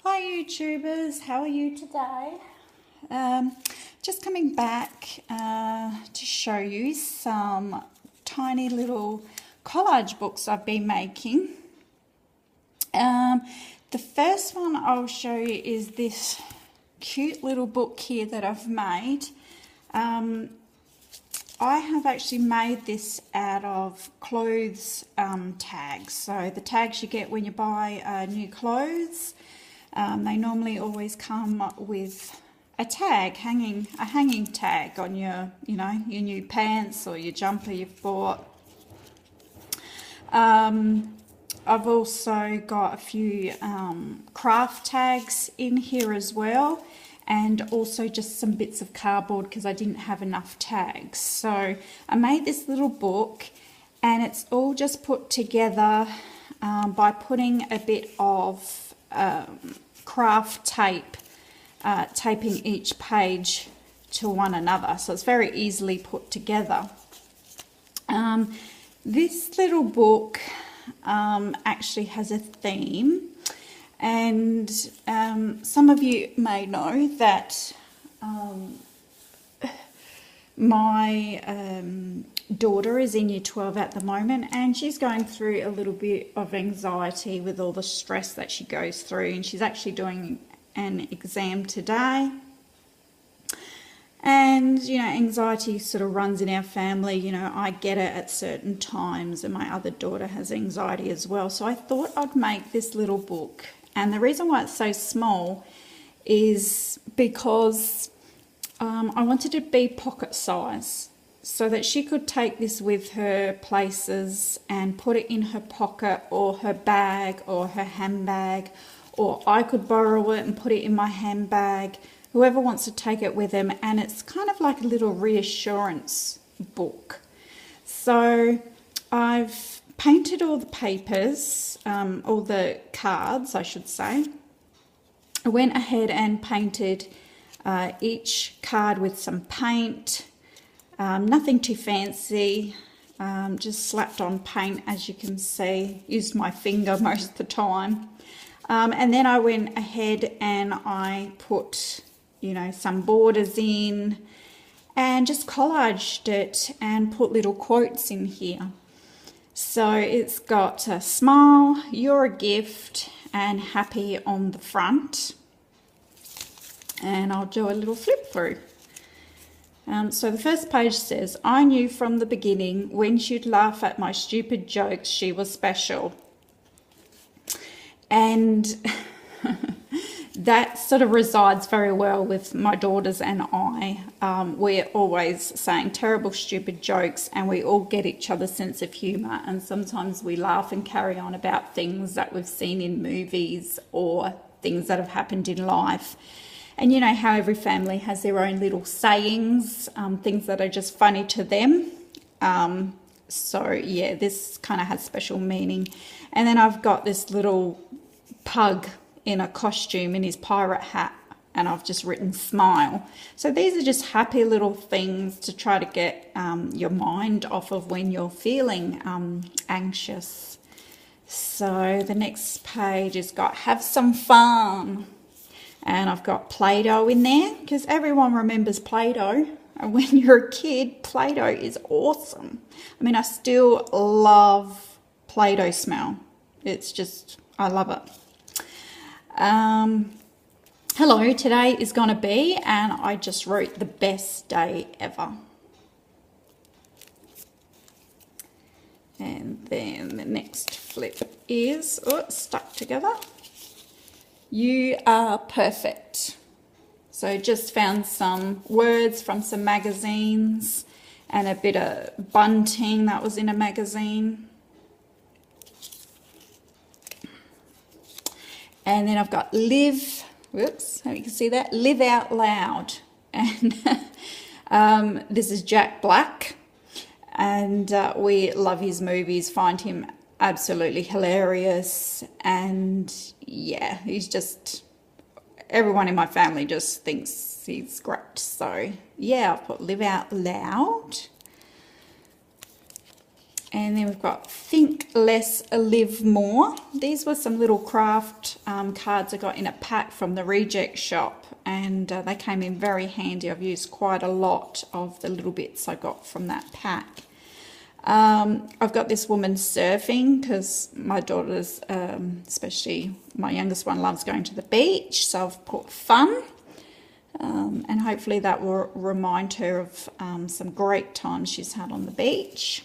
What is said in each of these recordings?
Hi YouTubers, how are you today? Just coming back to show you some tiny little collage books I've been making. The first one I'll show you is this cute little book here that I've made. I have actually made this out of clothes tags. So the tags you get when you buy new clothes. They normally always come with a tag, a hanging tag on your, your new pants or your jumper you've bought. I've also got a few craft tags in here as well, and also just some bits of cardboard because I didn't have enough tags. So I made this little book, and it's all just put together by putting a bit of craft tape, taping each page to one another, so it's very easily put together. This little book actually has a theme, and some of you may know that my daughter is in year 12 at the moment, and she's going through a little bit of anxiety with all the stress that she goes through, and she's actually doing an exam today. And anxiety sort of runs in our family. I get it at certain times, and my other daughter has anxiety as well. So I thought I'd make this little book, and the reason why it's so small is because I wanted it to be pocket size, so that she could take this with her places and put it in her pocket or her bag or her handbag, or I could borrow it and put it in my handbag, whoever wants to take it with them. And it's kind of like a little reassurance book. So I've painted all the papers, all the cards I should say. I went ahead and painted each card with some paint. Nothing too fancy, just slapped on paint, as you can see. Used my finger most of the time. And then I went ahead and I put, some borders in and just collaged it and put little quotes in here. So it's got a smile, you're a gift, and happy on the front. And I'll do a little flip through. So the first page says, I knew from the beginning when she'd laugh at my stupid jokes, she was special. And that sort of resides very well with my daughters and I. We're always saying terrible, stupid jokes, and we all get each other's sense of humour. And sometimes we laugh and carry on about things that we've seen in movies or things that have happened in life. And you know how every family has their own little sayings, things that are just funny to them. So yeah, this kind of has special meaning. And then I've got this little pug in a costume in his pirate hat, and I've just written smile. So these are just happy little things to try to get your mind off of when you're feeling anxious. So the next page has got have some fun. And I've got Play-Doh in there because everyone remembers Play-Doh. And when you're a kid, Play-Doh is awesome. I mean, I still love Play-Doh smell. It's just, I love it. Hello, today is going to be, and I just wrote the best day ever. And then the next flip is, oh, it's stuck together. You are perfect. So just found some words from some magazines and a bit of bunting that was in a magazine. And then I've got live, whoops, hope you can see that, live out loud. And this is Jack Black, and we love his movies, find him absolutely hilarious. And yeah, he's just, everyone in my family just thinks he's great. So yeah, I've put live out loud. And then we've got Think Less, Live More. These were some little craft cards I got in a pack from the reject shop, and they came in very handy. I've used quite a lot of the little bits I got from that pack. I've got this woman surfing because my daughters, especially my youngest one, loves going to the beach, so I've put fun. And hopefully that will remind her of some great times she's had on the beach.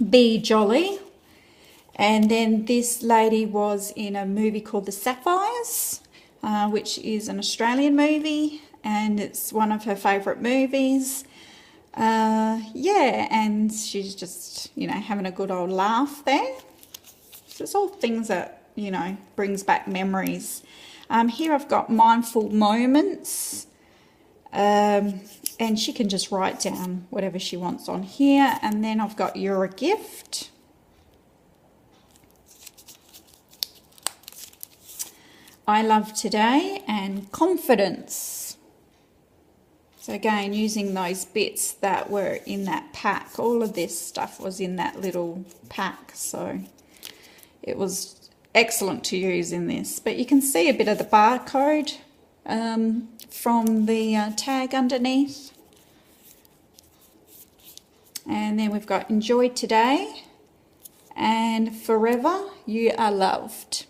Be jolly. And then this lady was in a movie called The Sapphires, which is an Australian movie, and it's one of her favourite movies. Yeah, and she's just, you know, having a good old laugh there. So it's all things that, you know, brings back memories. Here I've got Mindful Moments. And she can just write down whatever she wants on here. And then I've got You're a Gift. I Love Today and Confidence. So again, using those bits that were in that pack. All of this stuff was in that little pack. So it was excellent to use in this. But you can see a bit of the barcode from the tag underneath. And then we've got Enjoy Today and Forever You Are Loved.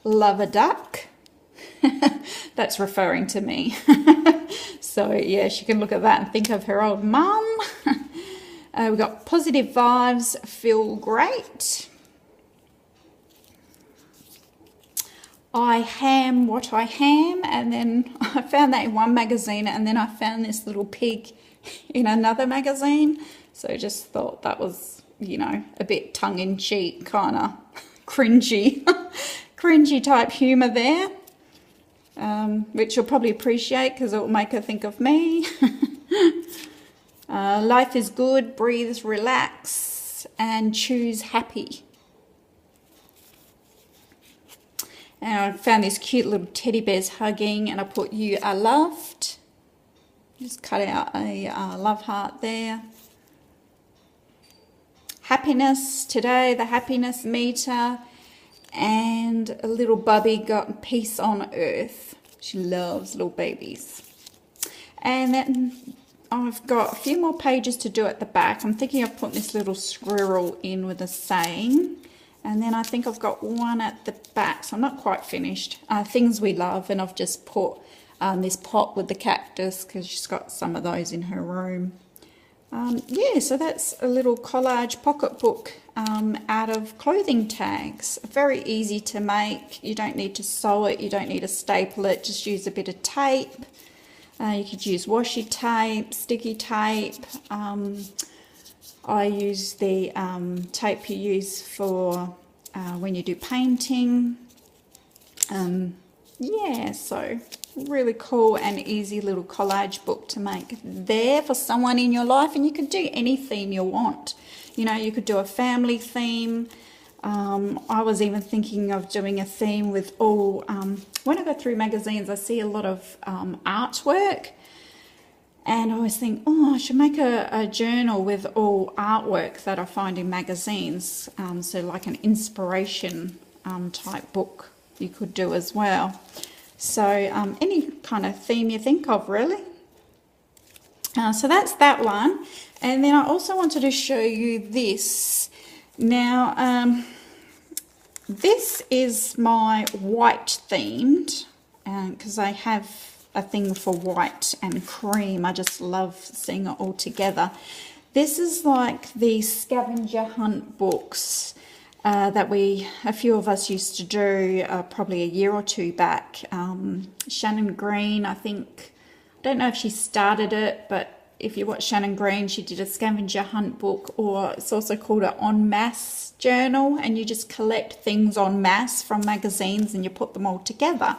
Love a Duck. That's referring to me. So yeah, she can look at that and think of her old mum. We've got Positive Vibes, Feel Great. I ham what I ham, and then I found that in one magazine, and then I found this little pig in another magazine. So I just thought that was, you know, a bit tongue-in-cheek, kind of cringy, cringy type humour there, which you'll probably appreciate because it will make her think of me. Life is good, breathe, relax, and choose happy. And I found these cute little teddy bears hugging, and I put You Are Loved. Just cut out a love heart there. Happiness today, the happiness meter, and a little bubby got peace on earth. She loves little babies. And then I've got a few more pages to do at the back. I'm thinking of putting this little squirrel in with a saying. And then I think I've got one at the back, so I'm not quite finished. Things we love, and I've just put this pot with the cactus because she's got some of those in her room. Yeah, so that's a little collage pocketbook out of clothing tags. Very easy to make. You don't need to sew it, you don't need to staple it, just use a bit of tape. You could use washi tape, sticky tape. I use the tape you use for when you do painting. Yeah, so really cool and easy little collage book to make there for someone in your life, and you could do any theme you want. You know, you could do a family theme. I was even thinking of doing a theme with all, when I go through magazines, I see a lot of artwork. And I always think, oh, I should make a journal with all artwork that I find in magazines. So like an inspiration type book you could do as well. So any kind of theme you think of, really. So that's that one. And then I also wanted to show you this. Now, this is my white themed, because I have a thing for white and cream. I just love seeing it all together. This is like the scavenger hunt books that a few of us used to do probably a year or two back. Shannon Green, I think, I don't know if she started it, but if you watch Shannon Green, she did a scavenger hunt book, or it's also called an en masse journal, and you just collect things en masse from magazines and you put them all together.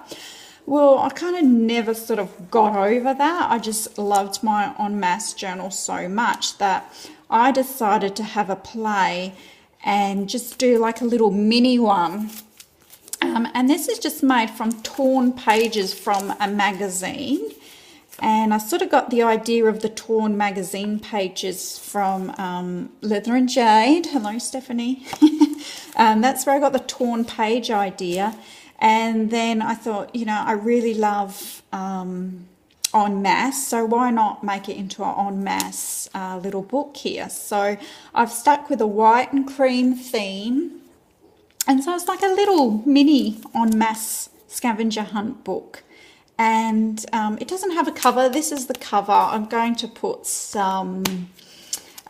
Well, I kind of never sort of got over that. I just loved my en masse journal so much that I decided to have a play and just do like a little mini one. And this is just made from torn pages from a magazine. And I sort of got the idea of the torn magazine pages from Leather and Jade. Hello, Stephanie. That's where I got the torn page idea. And then I thought, you know, I really love en masse, so why not make it into an en masse little book here? So I've stuck with a white and cream theme. And so it's like a little mini en masse scavenger hunt book. And it doesn't have a cover. This is the cover. I'm going to put some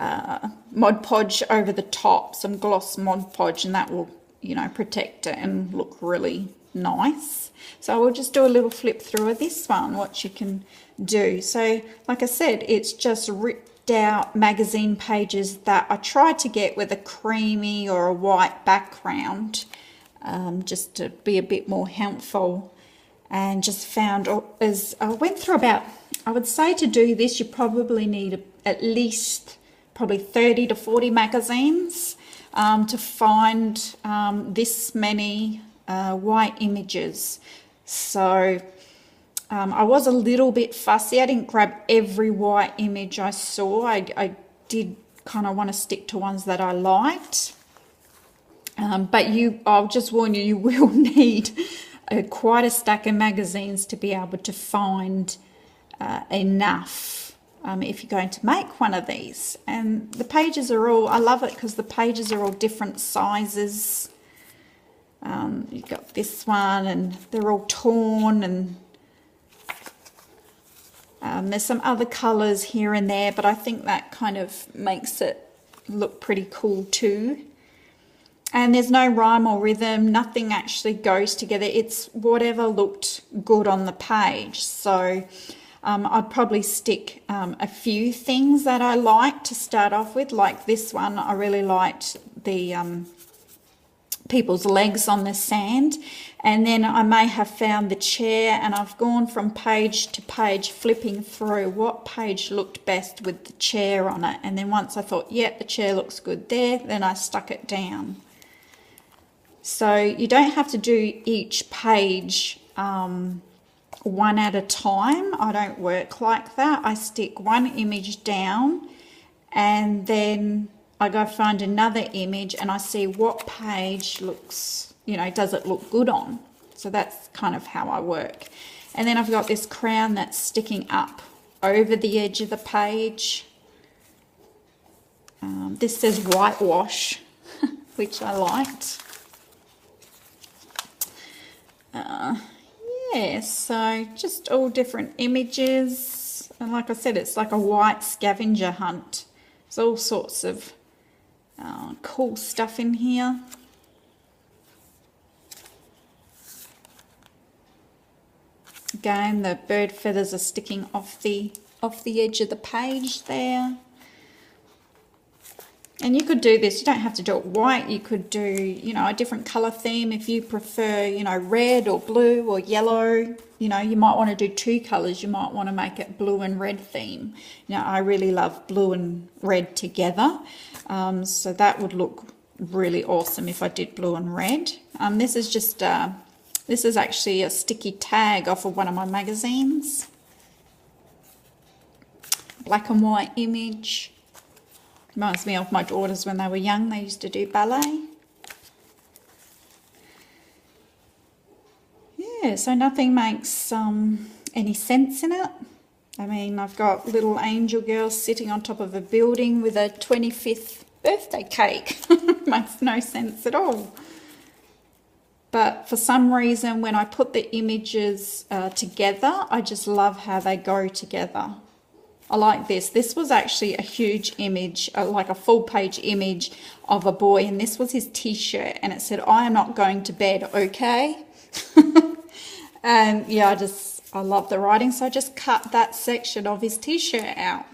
Mod Podge over the top, some gloss Mod Podge, and that will, you know, protect it and look really nice. So we'll just do a little flip through of this one, what you can do. So like I said, it's just ripped out magazine pages that I tried to get with a creamy or a white background, just to be a bit more helpful. And just found, as I went through about, I would say to do this, you probably need at least probably 30 to 40 magazines to find this many white images. So I was a little bit fussy. I didn't grab every white image I saw. I did kind of want to stick to ones that I liked. But I'll just warn you, you will need quite a stack of magazines to be able to find enough if you're going to make one of these. And the pages are all, I love it because the pages are all different sizes. You've got this one and they're all torn, and there's some other colours here and there, but I think that kind of makes it look pretty cool too. And there's no rhyme or rhythm, nothing actually goes together. It's whatever looked good on the page. So I'd probably stick a few things that I like to start off with, like this one. I really liked the people's legs on the sand. And then I may have found the chair, and I've gone from page to page flipping through what page looked best with the chair on it. And then once I thought, yeah, the chair looks good there, then I stuck it down. So you don't have to do each page one at a time. I don't work like that. I stick one image down and then I go find another image and I see what page looks, you know, does it look good on. So that's kind of how I work. And then I've got this crown that's sticking up over the edge of the page. This says whitewash, which I liked. Yeah, so just all different images, and like I said, it's like a white scavenger hunt. There's all sorts of cool stuff in here. Again, the bird feathers are sticking off the edge of the page there. And you could do this, you don't have to do it white, you could do, you know, a different colour theme if you prefer, you know, red or blue or yellow. You know, you might want to do two colours, you might want to make it blue and red theme. You know, I really love blue and red together, so that would look really awesome if I did blue and red. This is just, this is actually a sticky tag off of one of my magazines. Black and white image. Reminds me of my daughters when they were young. They used to do ballet. Yeah, so nothing makes any sense in it. I mean, I've got little angel girls sitting on top of a building with a 25th birthday cake. Makes no sense at all. But for some reason, when I put the images together, I just love how they go together. I like this. This was actually a huge image, like a full page image of a boy, and this was his t-shirt, and it said, "I am not going to bed, okay?" And yeah, I love the writing, so I just cut that section of his t-shirt out.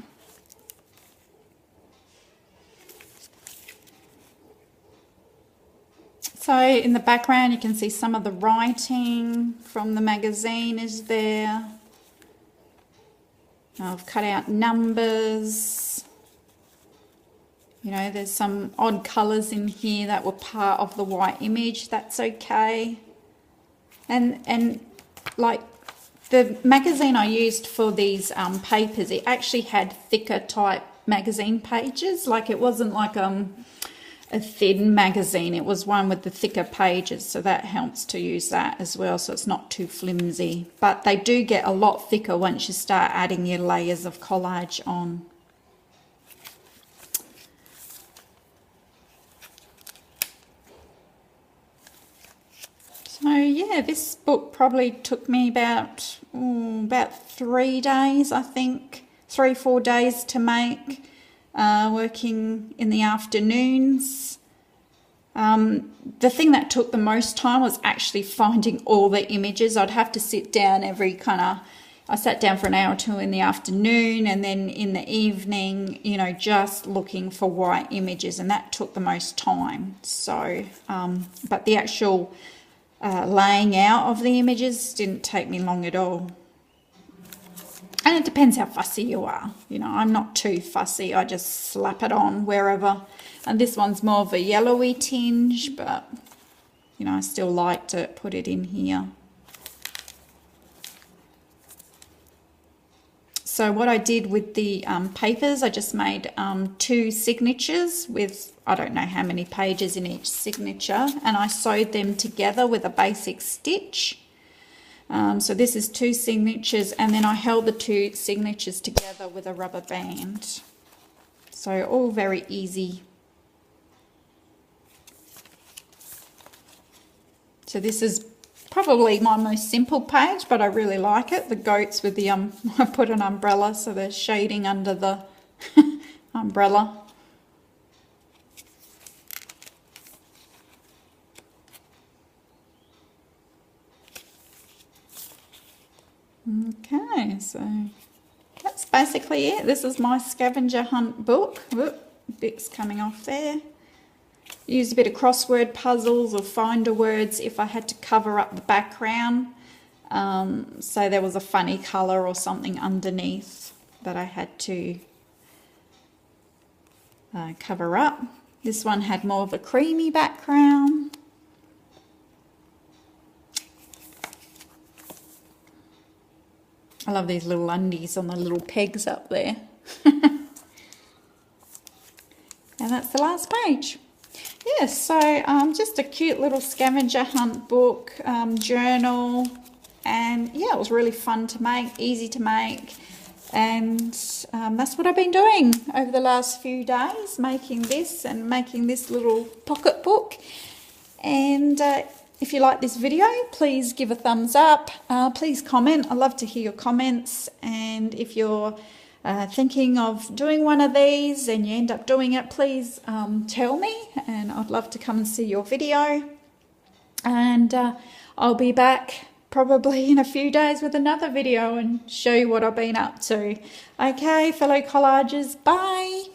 So in the background, you can see some of the writing from the magazine is there. I've cut out numbers. You know, there's some odd colours in here that were part of the white image. That's okay. And like The magazine I used for these papers, it actually had thicker type magazine pages. Like it wasn't like a thin magazine, it was one with the thicker pages, so that helps to use that as well, so it's not too flimsy. But they do get a lot thicker once you start adding your layers of collage on. So yeah, this book probably took me about 3 days, I think, 3-4 days to make, working in the afternoons. The thing that took the most time was actually finding all the images. I'd have to sit down I sat down for an hour or two in the afternoon, and then in the evening, you know, just looking for white images, and that took the most time. So, but the actual laying out of the images didn't take me long at all. And it depends how fussy you are. You know, I'm not too fussy. I just slap it on wherever. And this one's more of a yellowy tinge, but, you know, I still like to put it in here. So what I did with the papers, I just made 2 signatures with, I don't know how many pages in each signature, and I sewed them together with a basic stitch. So this is 2 signatures, and then I held the 2 signatures together with a rubber band. So all very easy. So this is probably my most simple page, but I really like it. The goats with the I put an umbrella, so there's shading under the umbrella. Okay, so that's basically it. This is my scavenger hunt book. Whoop, bit's coming off there. Used a bit of crossword puzzles or finder words if I had to cover up the background. So there was a funny colour or something underneath that I had to cover up. This one had more of a creamy background. I love these little undies on the little pegs up there. And that's the last page. Yeah, so just a cute little scavenger hunt book, journal, and yeah, it was really fun to make, easy to make, and that's what I've been doing over the last few days, making this and making this little pocket book. And if you like this video, please give a thumbs up, please comment. I love to hear your comments, and if you're thinking of doing one of these and you end up doing it, please tell me, and I'd love to come and see your video. And I'll be back probably in a few days with another video and show you what I've been up to. Okay, fellow collagers, bye.